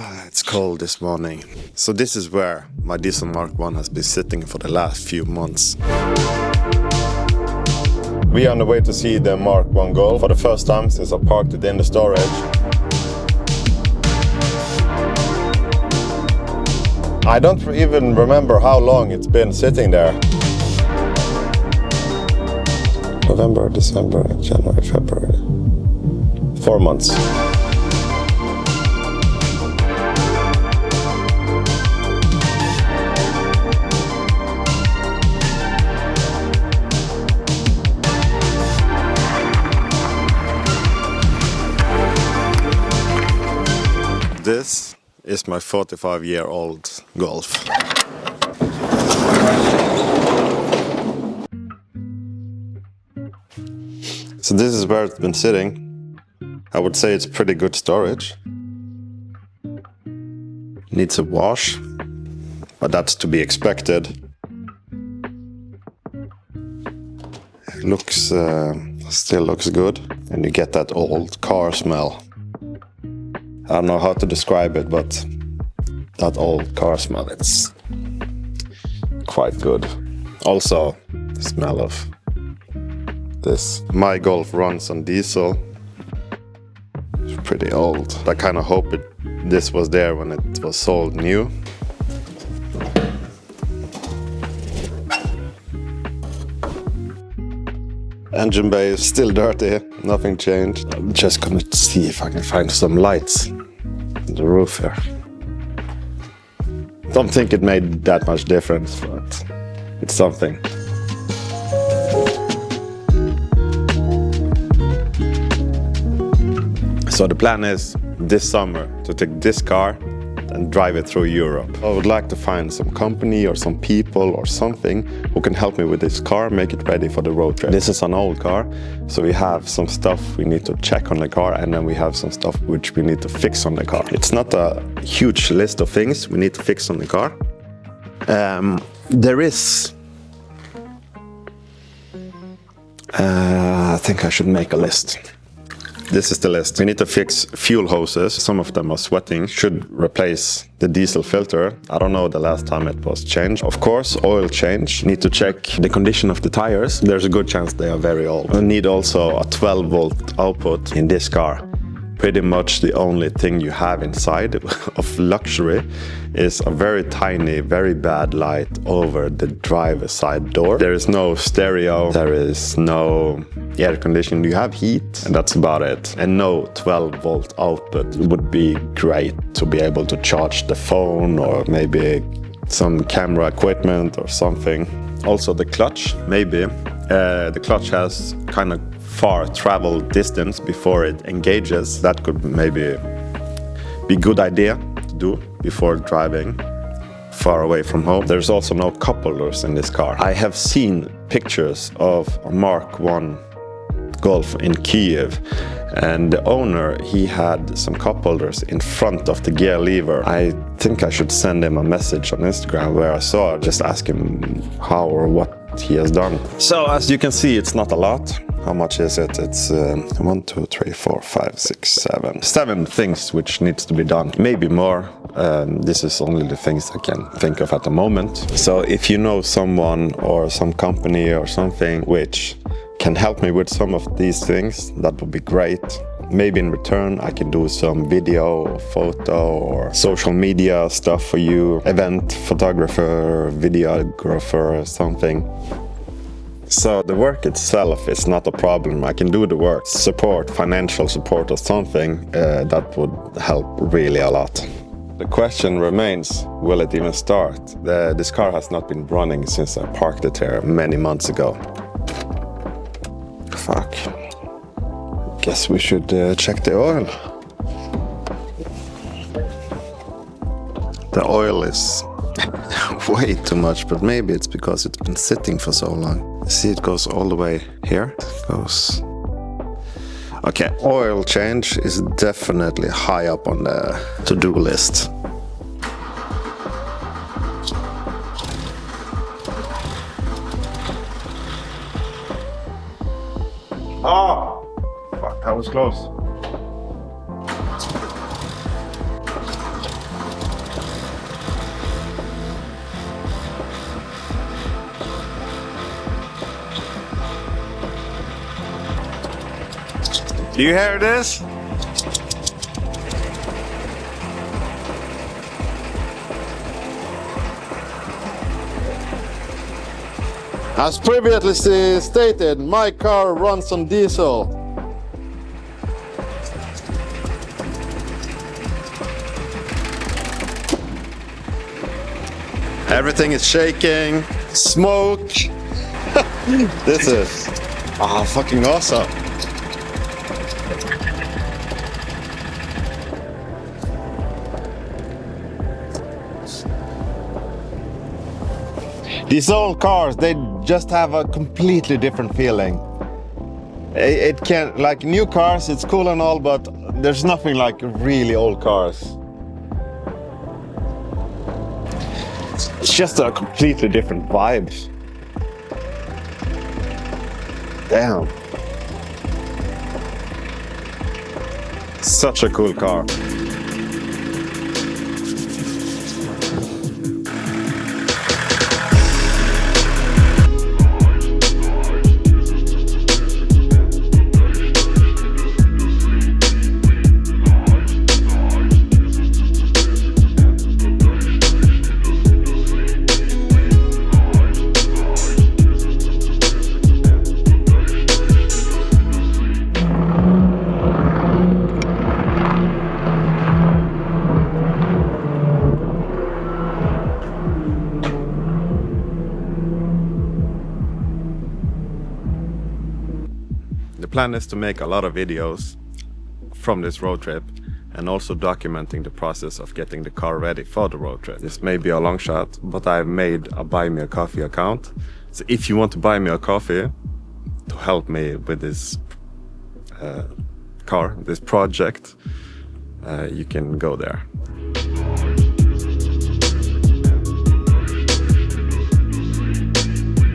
It's cold this morning. So this is where my Diesel Mk1 has been sitting for the last few months. We are on the way to see the Mk1 Golf for the first time since I parked it in the storage. I don't even remember how long it's been sitting there. November, December, January, February. 4 months. This is my 45-year-old Golf. So this is where it's been sitting. I would say it's pretty good storage. Needs a wash, but that's to be expected. Looks, still looks good, and you get that old car smell. I don't know how to describe it, but that old car smell, it's quite good. Also, the smell of this. My Golf runs on diesel. It's pretty old. I kind of hope this was there when it was sold new. Engine bay is still dirty, nothing changed. I'm just gonna see if I can find some lights on the roof here. Don't think it made that much difference, but it's something. So the plan is this summer to take this car and drive it through Europe. I would like to find some company or some people or something who can help me with this car, make it ready for the road trip. This is an old car, so we have some stuff we need to check on the car, and then we have some stuff which we need to fix on the car. It's not a huge list of things we need to fix on the car. There is... I think I should make a list. This is the list. We need to fix fuel hoses. Some of them are sweating. Should replace the diesel filter. I don't know the last time it was changed. Of course, oil change. Need to check the condition of the tires. There's a good chance they are very old. We need also a 12-volt output in this car. Pretty much the only thing you have inside of luxury is a very tiny, very bad light over the driver's side door. There is no stereo, there is no air conditioning. You have heat, and that's about it. And no 12-volt output would be great to be able to charge the phone or maybe some camera equipment or something. Also the clutch, maybe. The clutch has kind of far travel distance before it engages. That could maybe be a good idea to do before driving far away from home. There's also no cup holders in this car. I have seen pictures of a Mk1 Golf in Kiev, and the owner, he had some cup holders in front of the gear lever. I think I should send him a message on Instagram where I saw it, just ask him how or what he has done. So as you can see, it's not a lot. How much is it? It's 1, 2, 3, 4, 5, 6, 7. 7 things which needs to be done. Maybe more. This is only the things I can think of at the moment. So if you know someone or some company or something which can help me with some of these things, that would be great. Maybe in return I can do some video, or photo or social media stuff for you. Event photographer, videographer or something. So the work itself is not a problem. I can do the work. Support, financial support or something, that would help really a lot. The question remains, will it even start? This car has not been running since I parked it here many months ago. Fuck. Guess we should check the oil. The oil is way too much, but maybe it's because it's been sitting for so long. See, it goes all the way here. It goes... Okay, oil change is definitely high up on the to-do list. Oh! Fuck, that was close. Do you hear this? As previously stated, my car runs on diesel. Everything is shaking, smoke. This is fucking awesome. These old cars, they just have a completely different feeling. It can, like new cars, it's cool and all, but there's nothing like really old cars. It's just a completely different vibe. Damn. Such a cool car. The plan is to make a lot of videos from this road trip and also documenting the process of getting the car ready for the road trip. This may be a long shot, but I've made a Buy Me a Coffee account. So if you want to buy me a coffee to help me with this car, this project, you can go there.